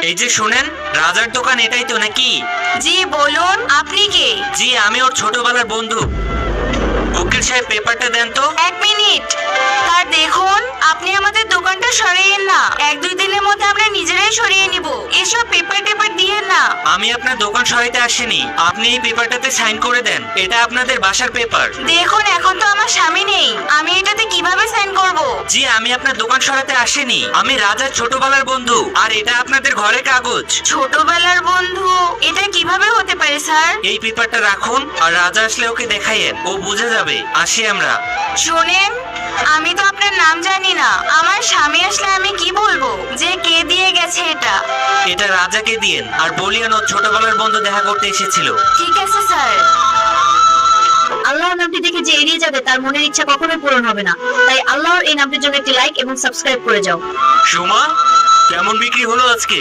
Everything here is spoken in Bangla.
এই যে শুনেন, রাজার দোকান এটাই তো নাকি? জি বলুন, আপনি কে? জি, আমি ওর ছোটবেলার বন্ধু। উকিল সাহেব, পেপারটা দেন তো। এক মিনিট স্যার, দেখুন আপনি আমাদের দোকানটা সরিয়েন না। 1-2 দিনের মধ্যে আমরা নিজেরাই সরিয়ে নিব। এসব পেপার টেপার দিয়েন না। আমি আপনার দোকান সরাইতে আসিনি, আপনি এই পেপারটাতে সাইন করে দেন। এটা আপনাদের বাসার পেপার। দেখুন, এখন তো আমার স্বামী নেই, আমি এটাতে কিভাবে সাইন করব? জি, আমি আপনার দোকান সরাতে আসিনি, আমি রাজার ছোটবেলার বন্ধু। আর এটা আপনাদের ঘরের কাগজ। ছোটবেলার বন্ধু? এটা কিভাবে হতে পারে স্যার? এই পেপারটা রাখুন, আর রাজা আসলে ওকে দেখাইয়েন, ও বুঝে যাবে। আসি আমরা। শোনেন, আমি তো আপনার নাম জানি না। আমার স্বামী আসলে আমি কি বলবো যে কে দিয়ে গেছে এটা? এটা রাজাকে দিয়েন, আর বলিয়েন ওর ছোটবেলার বন্ধু দেখা করতে এসেছিল। ঠিক আছে স্যার। আল্লাহর নামটি দেখে যে এড়িয়ে যাবে তার মনের ইচ্ছা কখনোই পূরণ হবে না। তাই আল্লাহর এই নামটির জন্য একটি লাইক এবং সাবস্ক্রাইব করে যাও। সুমা, কেমন বিক্রি হলো আজকে?